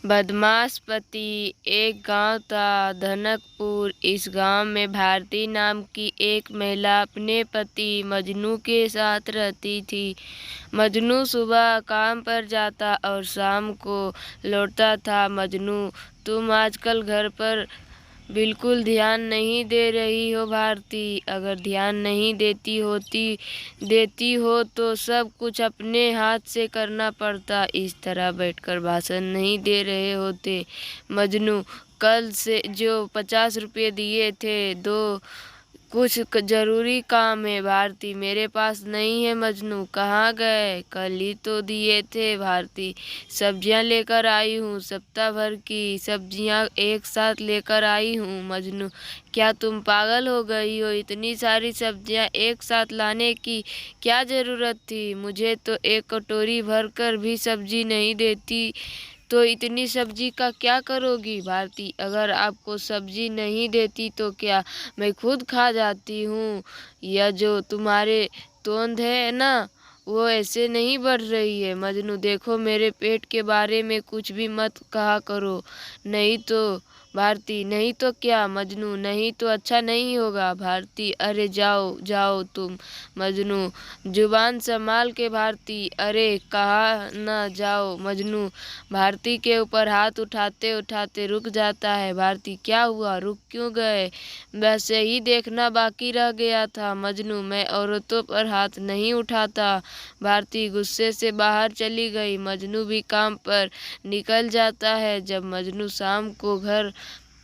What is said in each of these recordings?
बदमाश पति। एक गांव था धनकपुर। इस गांव में भारती नाम की एक महिला अपने पति मजनू के साथ रहती थी। मजनू सुबह काम पर जाता और शाम को लौटता था। मजनू, तुम आजकल घर पर बिल्कुल ध्यान नहीं दे रही हो भारती। अगर ध्यान नहीं देती हो तो सब कुछ अपने हाथ से करना पड़ता। इस तरह बैठकर भाषण नहीं दे रहे होते। मजनू, कल से जो 50 रुपये दिए थे दो, कुछ जरूरी काम है। भारती, मेरे पास नहीं है। मजनू, कहाँ गए? कल ही तो दिए थे। भारती, सब्जियां लेकर आई हूँ, सप्ताह भर की सब्जियां एक साथ लेकर आई हूँ। मजनू, क्या तुम पागल हो गई हो? इतनी सारी सब्जियां एक साथ लाने की क्या जरूरत थी? मुझे तो एक कटोरी भर कर भी सब्जी नहीं देती तो इतनी सब्जी का क्या करोगी? भारती, अगर आपको सब्जी नहीं देती तो क्या मैं खुद खा जाती हूँ। यह जो तुम्हारे तोंद है ना, वो ऐसे नहीं बढ़ रही है। मजनू, देखो मेरे पेट के बारे में कुछ भी मत कहा करो, नहीं तो। भारती, नहीं तो क्या? मजनू, नहीं तो अच्छा नहीं होगा। भारती, अरे जाओ जाओ तुम। मजनू, जुबान संभाल के। भारती, अरे कहा ना जाओ। मजनू भारती के ऊपर हाथ उठाते उठाते रुक जाता है। भारती, क्या हुआ? रुक क्यों गए? बस यही देखना बाकी रह गया था। मजनू, मैं औरतों पर हाथ नहीं उठाता। भारती गुस्से से बाहर चली गई। मजनू भी काम पर निकल जाता है। जब मजनू शाम को घर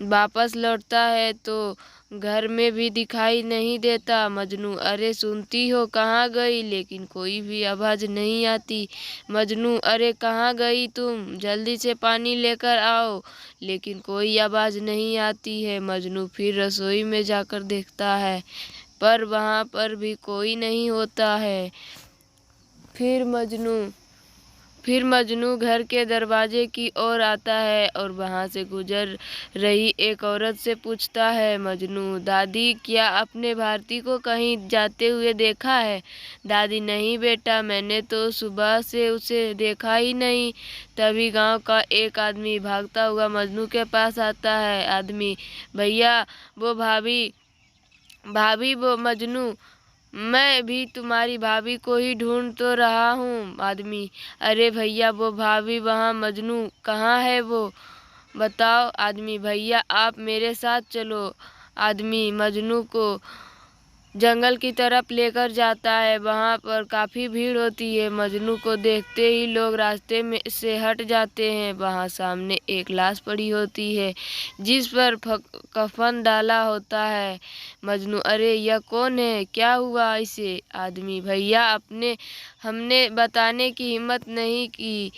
वापस लौटता है तो घर में भी दिखाई नहीं देता। मजनू, अरे सुनती हो, कहाँ गई? लेकिन कोई भी आवाज़ नहीं आती। मजनू, अरे कहाँ गई तुम? जल्दी से पानी लेकर आओ। लेकिन कोई आवाज़ नहीं आती है। मजनू फिर रसोई में जाकर देखता है, पर वहाँ पर भी कोई नहीं होता है। फिर मजनू घर के दरवाजे की ओर आता है और वहां से गुजर रही एक औरत से पूछता है, मजनू, दादी, क्या आपने भारती को कहीं जाते हुए देखा है? दादी, नहीं बेटा, मैंने तो सुबह से उसे देखा ही नहीं। तभी गांव का एक आदमी भागता हुआ मजनू के पास आता है। आदमी, भैया वो भाभी भाभी वो मजनू, मैं भी तुम्हारी भाभी को ही ढूंढ तो रहा हूँ। आदमी, अरे भैया वो भाभी वहाँ, मजनू कहाँ है वो बताओ। आदमी, भैया आप मेरे साथ चलो। आदमी मजनू को जंगल की तरफ लेकर जाता है। वहाँ पर काफ़ी भीड़ होती है। मजनू को देखते ही लोग रास्ते में से हट जाते हैं। वहाँ सामने एक लाश पड़ी होती है जिस पर कफन डाला होता है। मजनू, अरे यह कौन है? क्या हुआ इसे? आदमी, भैया हमने बताने की हिम्मत नहीं की,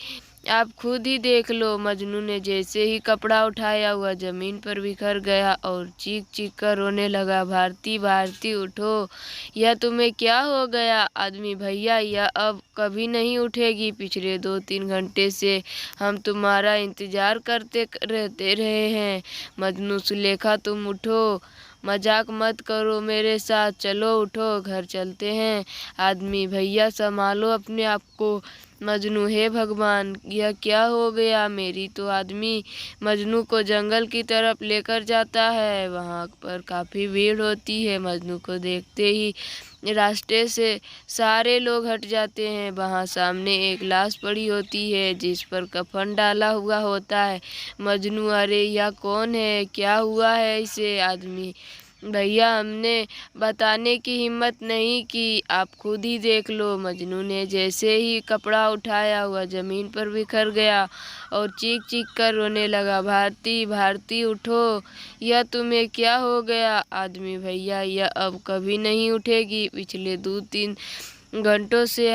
आप खुद ही देख लो। मजनू ने जैसे ही कपड़ा उठाया हुआ जमीन पर बिखर गया और चीख चीख कर रोने लगा। भारती, भारती उठो, यह तुम्हें क्या हो गया? आदमी, भैया यह अब कभी नहीं उठेगी। पिछले 2-3 घंटे से हम तुम्हारा इंतजार करते रहते रहे हैं। मजनू, सुलेखा तुम उठो, मजाक मत करो मेरे साथ, चलो उठो, घर चलते हैं। आदमी, भैया संभालो अपने आप को। मजनू, हे भगवान, यह क्या हो गया? मेरी तो। आदमी मजनू को जंगल की तरफ लेकर जाता है। वहाँ पर काफ़ी भीड़ होती है। मजनू को देखते ही रास्ते से सारे लोग हट जाते हैं। वहाँ सामने एक लाश पड़ी होती है जिस पर कफन डाला हुआ होता है। मजनू, अरे यह कौन है? क्या हुआ है इसे? आदमी, भैया हमने बताने की हिम्मत नहीं की, आप खुद ही देख लो। मजनू ने जैसे ही कपड़ा उठाया हुआ जमीन पर बिखर गया और चीख चीख कर रोने लगा। भारती, भारती उठो, यह तुम्हें क्या हो गया? आदमी, भैया यह अब कभी नहीं उठेगी। पिछले 2-3 घंटों से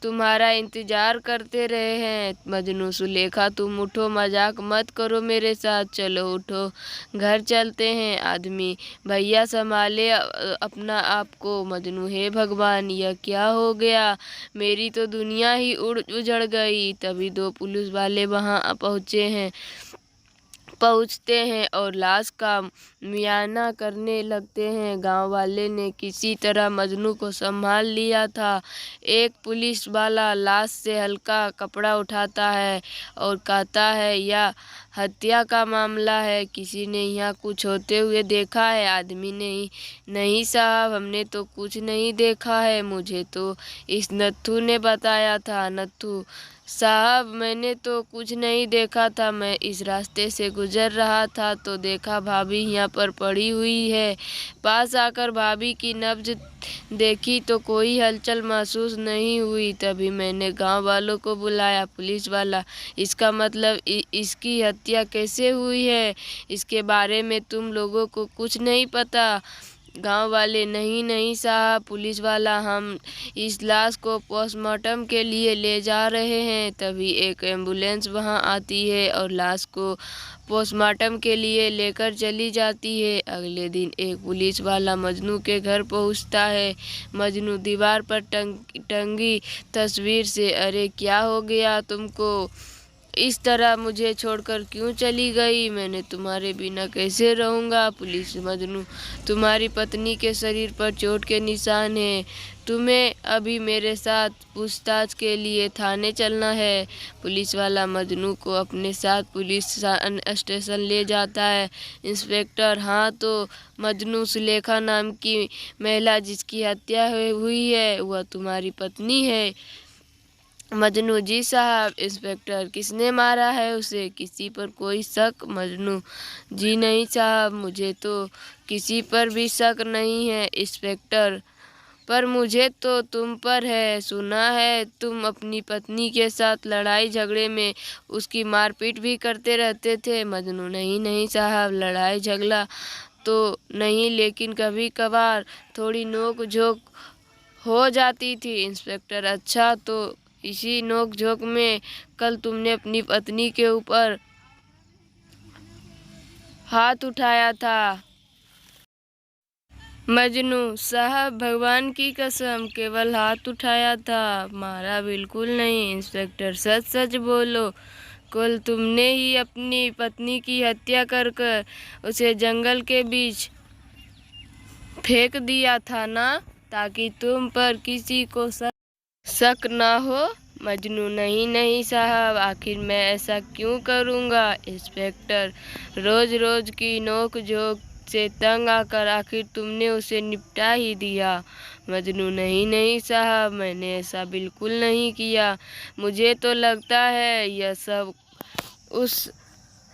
तुम्हारा इंतजार करते रहे हैं। मजनू, सुलेखा तुम उठो, मजाक मत करो मेरे साथ, चलो उठो, घर चलते हैं। आदमी, भैया संभाले अपना आप को। मजनू, हे भगवान, यह क्या हो गया? मेरी तो दुनिया ही उजड़ गई। तभी 2 पुलिस वाले वहां पहुंचे हैं। पहुंचते हैं और लाश का मुआयना करने लगते हैं। गांव वाले ने किसी तरह मजनू को संभाल लिया था। एक पुलिस वाला लाश से हल्का कपड़ा उठाता है और कहता है, यह हत्या का मामला है, किसी ने यहाँ कुछ होते हुए देखा है? आदमी ने, नहीं साहब, हमने तो कुछ नहीं देखा है, मुझे तो इस नत्थू ने बताया था। नत्थू साहब, मैंने तो कुछ नहीं देखा था, मैं इस रास्ते से गुजर रहा था तो देखा भाभी यहाँ पर पड़ी हुई है। पास आकर भाभी की नब्ज देखी तो कोई हलचल महसूस नहीं हुई। तभी मैंने गांव वालों को बुलाया। पुलिस वाला, इसका मतलब इसकी हत्या कैसे हुई है? इसके बारे में तुम लोगों को कुछ नहीं पता? गांव वाले, नहीं नहीं साहब। पुलिस वाला, हम इस लाश को पोस्टमार्टम के लिए ले जा रहे हैं। तभी एक एम्बुलेंस वहां आती है और लाश को पोस्टमार्टम के लिए लेकर चली जाती है। अगले दिन एक पुलिस वाला मजनू के घर पहुंचता है। मजनू दीवार पर टंगी तस्वीर से, अरे क्या हो गया तुमको? इस तरह मुझे छोड़कर क्यों चली गई? मैंने तुम्हारे बिना कैसे रहूँगा? पुलिस, मजनू, तुम्हारी पत्नी के शरीर पर चोट के निशान हैं, तुम्हें अभी मेरे साथ पूछताछ के लिए थाने चलना है। पुलिस वाला मजनू को अपने साथ पुलिस स्टेशन ले जाता है। इंस्पेक्टर, हाँ तो मजनू, सुलेखा नाम की महिला जिसकी हत्या हुई है वह तुम्हारी पत्नी है? मजनू, जी साहब। इंस्पेक्टर, किसने मारा है उसे? किसी पर कोई शक? मजनू, जी नहीं साहब, मुझे तो किसी पर भी शक नहीं है इंस्पेक्टर, पर मुझे तो तुम पर है। सुना है तुम अपनी पत्नी के साथ लड़ाई झगड़े में उसकी मारपीट भी करते रहते थे। मजनू, नहीं नहीं साहब, लड़ाई झगड़ा तो नहीं, लेकिन कभी कभार थोड़ी नोक झोंक हो जाती थी। इंस्पेक्टर, अच्छा, तो इसी नोक झोंक में कल तुमने अपनी पत्नी के ऊपर हाथ उठाया था? मजनू, साहब भगवान की कसम, केवल हाथ उठाया था, मारा बिल्कुल नहीं। इंस्पेक्टर, सच सच बोलो, कल तुमने ही अपनी पत्नी की हत्या कर उसे जंगल के बीच फेंक दिया था ना, ताकि तुम पर किसी को शक ना हो? मजनू, नहीं नहीं साहब, आखिर मैं ऐसा क्यों करूँगा? इंस्पेक्टर, रोज रोज की नोक झोंक से तंग आकर आखिर तुमने उसे निपटा ही दिया। मजनू, नहीं नहीं साहब, मैंने ऐसा बिल्कुल नहीं किया, मुझे तो लगता है यह सब उस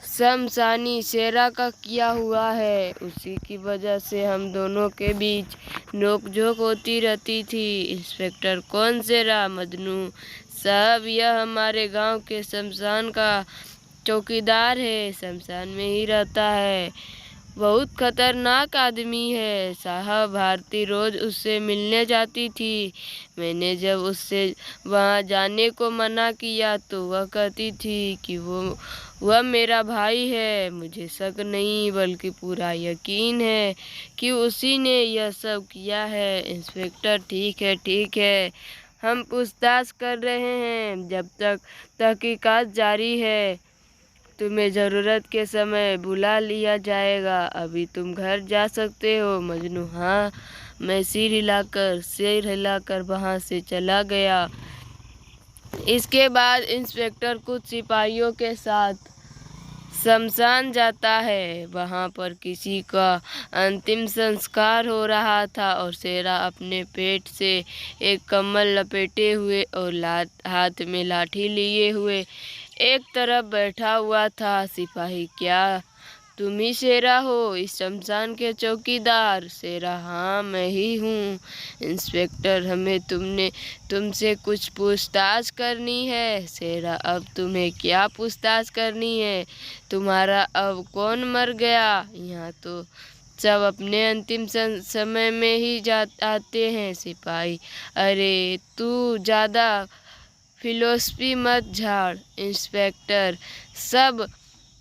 शमशानी शेरा का किया हुआ है, उसी की वजह से हम दोनों के बीच नोकझोंक होती रहती थी। इंस्पेक्टर, कौन शेरा? मजनू, साहब यह हमारे गांव के शमशान का चौकीदार है, शमशान में ही रहता है, बहुत खतरनाक आदमी है साहब। भारती रोज उससे मिलने जाती थी, मैंने जब उससे वहां जाने को मना किया तो वह कहती थी कि वह मेरा भाई है। मुझे शक नहीं बल्कि पूरा यकीन है कि उसी ने यह सब किया है। इंस्पेक्टर, ठीक है, हम पूछताछ कर रहे हैं, जब तक तहकीकात जारी है, तुम्हें ज़रूरत के समय बुला लिया जाएगा, अभी तुम घर जा सकते हो। मजनू, हाँ। मैं सिर हिलाकर वहाँ से चला गया। इसके बाद इंस्पेक्टर कुछ सिपाहियों के साथ शमशान जाता है। वहाँ पर किसी का अंतिम संस्कार हो रहा था और शेरा अपने पेट से एक कम्बल लपेटे हुए और हाथ में लाठी लिए हुए एक तरफ बैठा हुआ था। सिपाही, क्या तुम ही शेरा हो, इस शमशान के चौकीदार? शेरा, हाँ मैं ही हूँ। इंस्पेक्टर, हमें तुमसे कुछ पूछताछ करनी है। शेरा, अब तुम्हें क्या पूछताछ करनी है? तुम्हारा अब कौन मर गया? यहाँ तो सब अपने अंतिम समय में ही आते हैं। सिपाही, अरे तू ज़्यादा फिलोसफी मत झाड़। इंस्पेक्टर, सब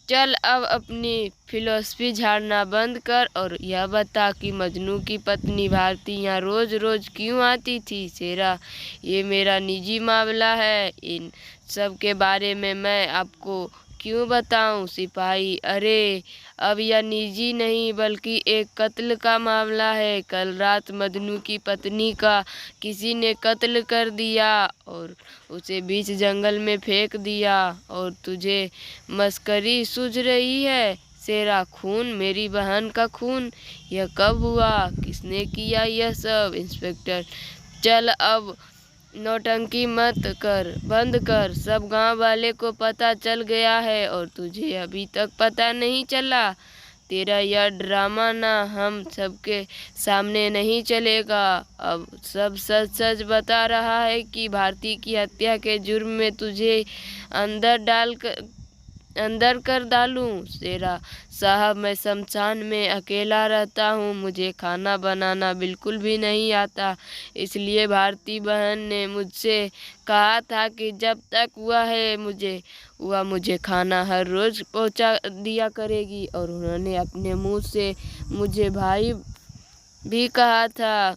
चल अब अपनी फिलोसफी झाड़ना बंद कर और यह बता कि मजनू की पत्नी भारती यहाँ रोज रोज क्यों आती थी? शेरा, ये मेरा निजी मामला है, इन सब के बारे में मैं आपको क्यों बताऊं? सिपाही, अरे अब यह निजी नहीं बल्कि एक कत्ल का मामला है। कल रात मजनू की पत्नी का किसी ने कत्ल कर दिया और उसे बीच जंगल में फेंक दिया, और तुझे मस्करी सूझ रही है? शेरा, खून, मेरी बहन का खून? यह कब हुआ? किसने किया यह सब? इंस्पेक्टर, चल अब नौटंकी मत कर, बंद कर। सब गांव वाले को पता चल गया है और तुझे अभी तक पता नहीं चला। तेरा यह ड्रामा ना हम सबके सामने नहीं चलेगा। अब सब सच सच बता रहा है कि भारती की हत्या के जुर्म में तुझे अंदर कर डालूं। शेरा साहब, मैं शमशान में अकेला रहता हूँ, मुझे खाना बनाना बिल्कुल भी नहीं आता। इसलिए भारती बहन ने मुझसे कहा था कि जब तक वह मुझे खाना हर रोज पहुँचा दिया करेगी, और उन्होंने अपने मुंह से मुझे भाई भी कहा था।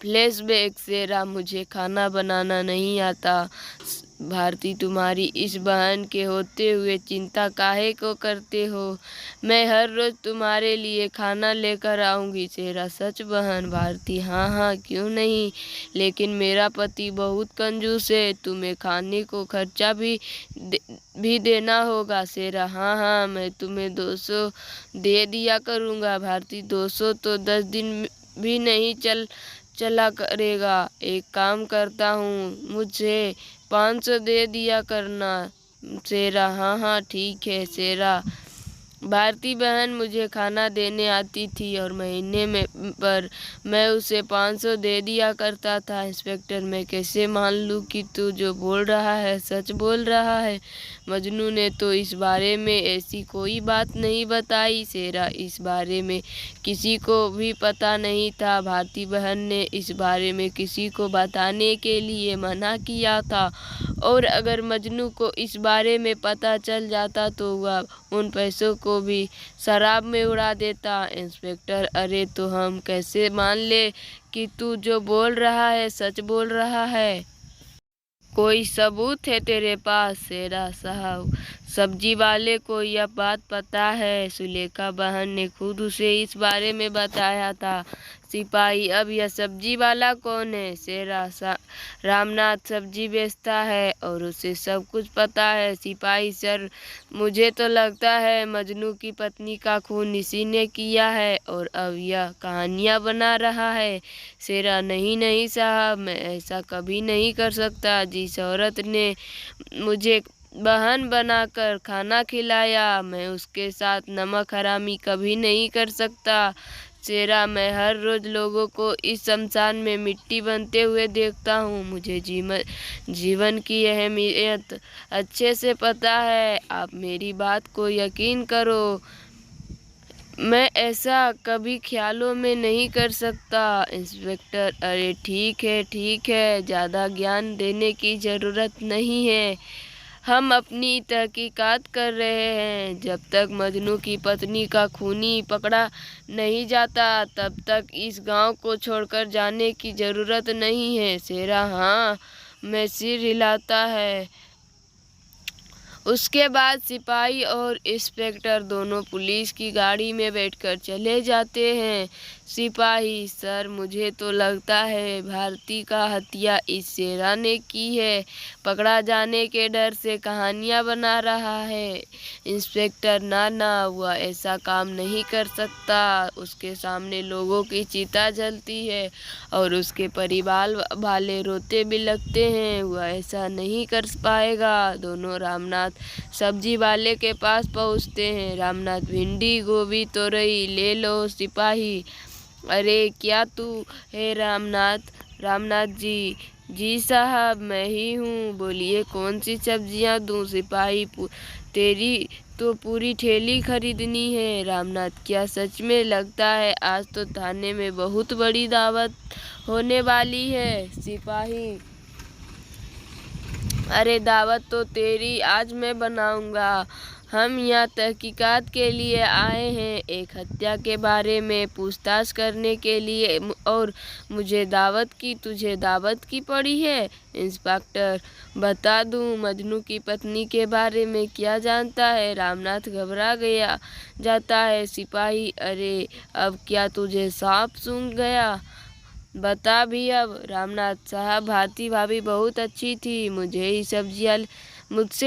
फ्लैशबैक। शेरा, मुझे खाना बनाना नहीं आता। भारती, तुम्हारी इस बहन के होते हुए चिंता काहे को करते हो? मैं हर रोज तुम्हारे लिए खाना लेकर आऊंगी। शेरा, सच बहन? भारती, हाँ हाँ, क्यों नहीं, लेकिन मेरा पति बहुत कंजूस है, तुम्हें खाने को खर्चा भी देना होगा। शेरा, हाँ हाँ, मैं तुम्हें 200 दे दिया करूँगा। भारती, 200 तो 10 दिन भी नहीं चला करेगा। एक काम करता हूँ, मुझे 500 दे दिया करना। शेरा, हाँ हाँ ठीक है। शेरा, भारती बहन मुझे खाना देने आती थी और महीने में पर मैं उसे 500 दे दिया करता था। इंस्पेक्टर, मैं कैसे मान लूँ कि तू जो बोल रहा है सच बोल रहा है? मजनू ने तो इस बारे में ऐसी कोई बात नहीं बताई। शेरा, इस बारे में किसी को भी पता नहीं था। भारती बहन ने इस बारे में किसी को बताने के लिए मना किया था, और अगर मजनू को इस बारे में पता चल जाता तो वह उन पैसों को भी शराब में उड़ा देता। इंस्पेक्टर, अरे तो हम कैसे मान ले कि तू जो बोल रहा है सच बोल रहा है? कोई सबूत है तेरे पास? शेरा साहब, सब्जी वाले को यह बात पता है, सुलेखा बहन ने खुद उसे इस बारे में बताया था। सिपाही, अब यह सब्जी वाला कौन है? शेरा, रामनाथ सब्जी बेचता है और उसे सब कुछ पता है। सिपाही, सर, मुझे तो लगता है मजनू की पत्नी का खून इसी ने किया है और अब यह कहानियाँ बना रहा है। शेरा, नहीं नहीं साहब, मैं ऐसा कभी नहीं कर सकता। जिस औरत ने मुझे बहन बनाकर खाना खिलाया, मैं उसके साथ नमक हरामी कभी नहीं कर सकता। शेरा, मैं हर रोज लोगों को इस शमशान में मिट्टी बनते हुए देखता हूँ, मुझे जीवन की अहमियत अच्छे से पता है। आप मेरी बात को यकीन करो, मैं ऐसा कभी ख्यालों में नहीं कर सकता। इंस्पेक्टर, अरे ठीक है, ज़्यादा ज्ञान देने की ज़रूरत नहीं है, हम अपनी तहकीकात कर रहे हैं। जब तक मजनू की पत्नी का खूनी पकड़ा नहीं जाता तब तक इस गांव को छोड़कर जाने की ज़रूरत नहीं है। शेरा, हाँ, मैं सिर हिलाता है। उसके बाद सिपाही और इंस्पेक्टर दोनों पुलिस की गाड़ी में बैठकर चले जाते हैं। सिपाही, सर, मुझे तो लगता है भारती का हत्या इस शेरा ने की है, पकड़ा जाने के डर से कहानियाँ बना रहा है। इंस्पेक्टर, ना, वह ऐसा काम नहीं कर सकता, उसके सामने लोगों की चिता जलती है और उसके परिवार वाले रोते भी लगते हैं, वह ऐसा नहीं कर पाएगा। दोनों रामनाथ सब्जी वाले के पास पहुंचते हैं। रामनाथ, भिंडी, गोभी, तोरई ले लो। सिपाही, अरे क्या तू है रामनाथ? रामनाथ जी साहब, मैं ही हूँ, बोलिए कौन सी सब्जियाँ दूँ? सिपाही, तेरी तो पूरी ठेली खरीदनी है। रामनाथ, क्या सच में? लगता है आज तो थाने में बहुत बड़ी दावत होने वाली है। सिपाही, अरे दावत तो तेरी आज मैं बनाऊंगा। हम यहाँ तहकीकात के लिए आए हैं, एक हत्या के बारे में पूछताछ करने के लिए, और तुझे दावत की पड़ी है। इंस्पेक्टर, बता दूं मजनू की पत्नी के बारे में क्या जानता है? रामनाथ घबरा गया जाता है। सिपाही, अरे अब क्या तुझे सांप सूंघ गया? बता भी अब। रामनाथ साहब, भारती भाभी बहुत अच्छी थी, मुझसे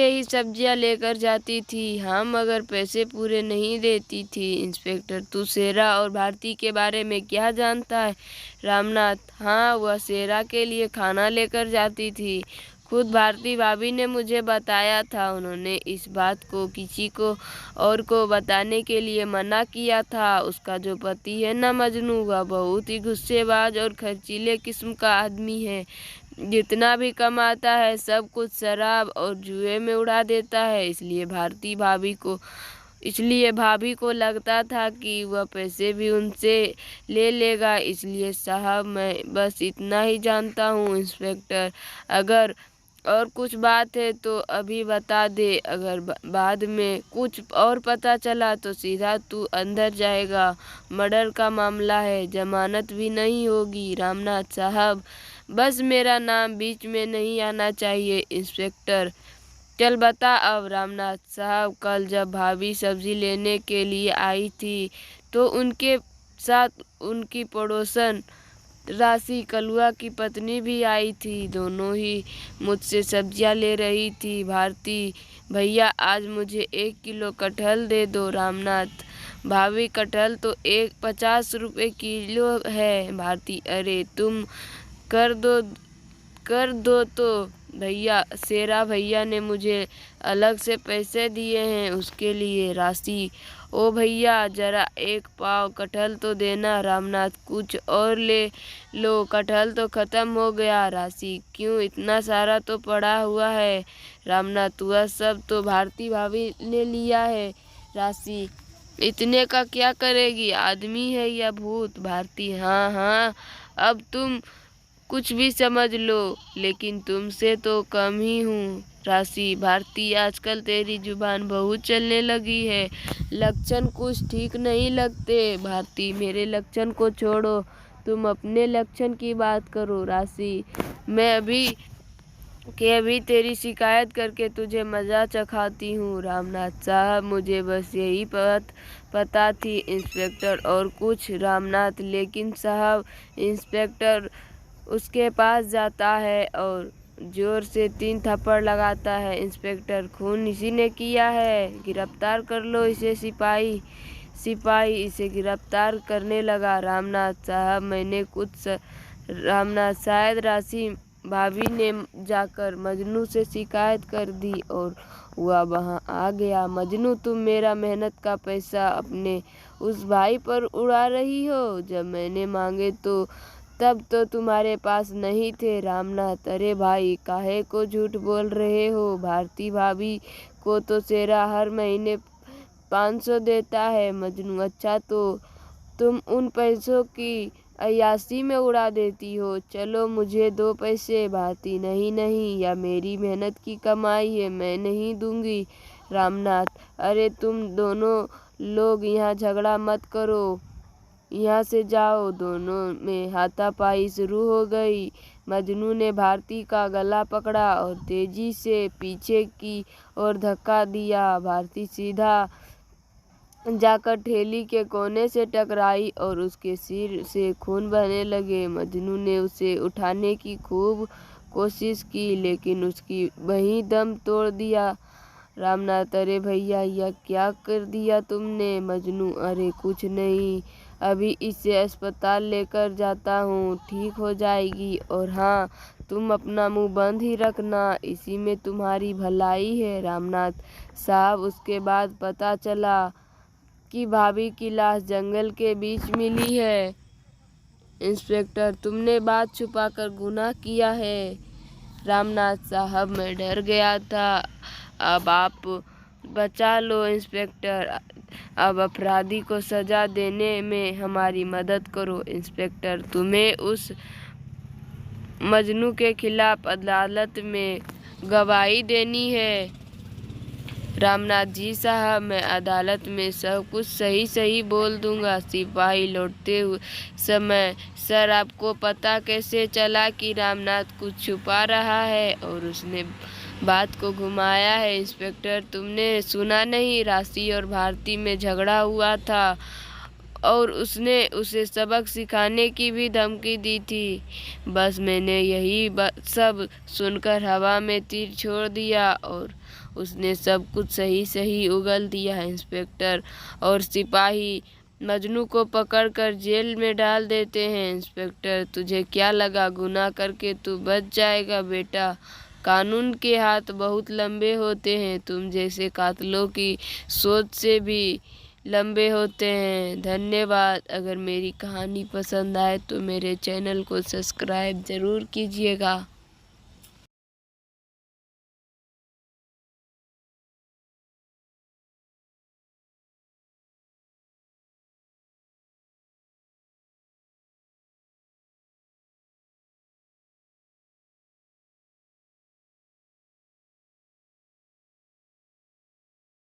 ही सब्जियां लेकर जाती थी, हम मगर पैसे पूरे नहीं देती थी। इंस्पेक्टर, तू शेरा और भारती के बारे में क्या जानता है? रामनाथ, हाँ, वह शेरा के लिए खाना लेकर जाती थी, खुद भारती भाभी ने मुझे बताया था। उन्होंने इस बात को किसी को और को बताने के लिए मना किया था। उसका जो पति है ना मजनू, वह बहुत ही गुस्सेबाज और खर्चीले किस्म का आदमी है। जितना भी कमाता है सब कुछ शराब और जुए में उड़ा देता है। इसलिए भाभी को लगता था कि वह पैसे भी उनसे ले लेगा। इसलिए साहब, मैं बस इतना ही जानता हूँ। इंस्पेक्टर, अगर और कुछ बात है तो अभी बता दे, अगर बाद में कुछ और पता चला तो सीधा तू अंदर जाएगा। मर्डर का मामला है, जमानत भी नहीं होगी। रामनाथ साहब, बस मेरा नाम बीच में नहीं आना चाहिए। इंस्पेक्टर, चल बता अब। रामनाथ साहब, कल जब भाभी सब्जी लेने के लिए आई थी तो उनके साथ उनकी पड़ोसन राशि कलुआ की पत्नी भी आई थी। दोनों ही मुझसे सब्जियां ले रही थी। भारती, भैया आज मुझे 1 किलो कटहल दे दो। रामनाथ, भाभी कटहल तो 50 रुपए किलो है। भारती, अरे तुम कर दो तो भैया, शेरा भैया ने मुझे अलग से पैसे दिए हैं उसके लिए। राशि, ओ भैया जरा 1 पाव कटहल तो देना। रामनाथ, कुछ और ले लो, कटहल तो खत्म हो गया। राशि, क्यों, इतना सारा तो पड़ा हुआ है। रामनाथ, वह सब तो भारती भाभी ने लिया है। राशि, इतने का क्या करेगी, आदमी है या भूत? भारती, हाँ हाँ, अब तुम कुछ भी समझ लो, लेकिन तुमसे तो कम ही हूँ। राशि, भारती, आजकल तेरी जुबान बहुत चलने लगी है, लक्षण कुछ ठीक नहीं लगते। भारती, मेरे लक्षण को छोड़ो, तुम अपने लक्षण की बात करो। राशि, मैं अभी तेरी शिकायत करके तुझे मजा चखाती हूँ। रामनाथ साहब, मुझे बस यही पता थी इंस्पेक्टर, और कुछ? रामनाथ, लेकिन साहब। इंस्पेक्टर उसके पास जाता है और जोर से 3 थप्पड़ लगाता है। इंस्पेक्टर, खून इसी ने किया है, गिरफ्तार कर लो इसे। सिपाही इसे गिरफ्तार करने लगा। रामनाथ साहब, रामनाथ, शायद राशि भाभी ने जाकर मजनू से शिकायत कर दी और वह वहाँ आ गया। मजनू, तुम मेरा मेहनत का पैसा अपने उस भाई पर उड़ा रही हो। जब मैंने मांगे तो तब तो तुम्हारे पास नहीं थे। रामनाथ, अरे भाई, काहे को झूठ बोल रहे हो? भारती भाभी को तो शेरा हर महीने 500 देता है। मजनू, अच्छा, तो तुम उन पैसों की अय्याशी में उड़ा देती हो। चलो मुझे 2 पैसे। भारती, नहीं, यह मेरी मेहनत की कमाई है, मैं नहीं दूंगी। रामनाथ, अरे तुम दोनों लोग यहाँ झगड़ा मत करो, यहाँ से जाओ। दोनों में हाथापाई शुरू हो गई। मजनू ने भारती का गला पकड़ा और तेजी से पीछे की ओर धक्का दिया। भारती सीधा जाकर ठेली के कोने से टकराई और उसके सिर से खून बहने लगे। मजनू ने उसे उठाने की खूब कोशिश की, लेकिन उसकी वहीं दम तोड़ दिया। रामनाथ, अरे भैया, यह क्या कर दिया तुमने? मजनू, अरे कुछ नहीं, अभी इसे अस्पताल लेकर जाता हूँ, ठीक हो जाएगी। और हाँ, तुम अपना मुंह बंद ही रखना, इसी में तुम्हारी भलाई है। रामनाथ साहब, उसके बाद पता चला कि भाभी की लाश जंगल के बीच मिली है। इंस्पेक्टर, तुमने बात छुपाकर गुनाह किया है। रामनाथ साहब, मैं डर गया था, अब आप बचा लो। इंस्पेक्टर, अब अपराधी को सजा देने में हमारी मदद करो। इंस्पेक्टर, तुम्हें उस मजनू के खिलाफ अदालत में गवाही देनी है। रामनाथ जी साहब, मैं अदालत में सब कुछ सही सही बोल दूंगा। सिपाही लौटते हुए समय, सर आपको पता कैसे चला कि रामनाथ कुछ छुपा रहा है? और उसने बात को घुमाया है। इंस्पेक्टर, तुमने सुना नहीं, राशि और भारती में झगड़ा हुआ था और उसने उसे सबक सिखाने की भी धमकी दी थी। बस मैंने यही सब सुनकर हवा में तीर छोड़ दिया और उसने सब कुछ सही सही उगल दिया। इंस्पेक्टर और सिपाही मजनू को पकड़कर जेल में डाल देते हैं। इंस्पेक्टर, तुझे क्या लगा गुनाह करके तू बच जाएगा? बेटा, कानून के हाथ बहुत लंबे होते हैं, तुम जैसे कातलों की सोच से भी लंबे होते हैं। धन्यवाद। अगर मेरी कहानी पसंद आए तो मेरे चैनल को सब्सक्राइब ज़रूर कीजिएगा।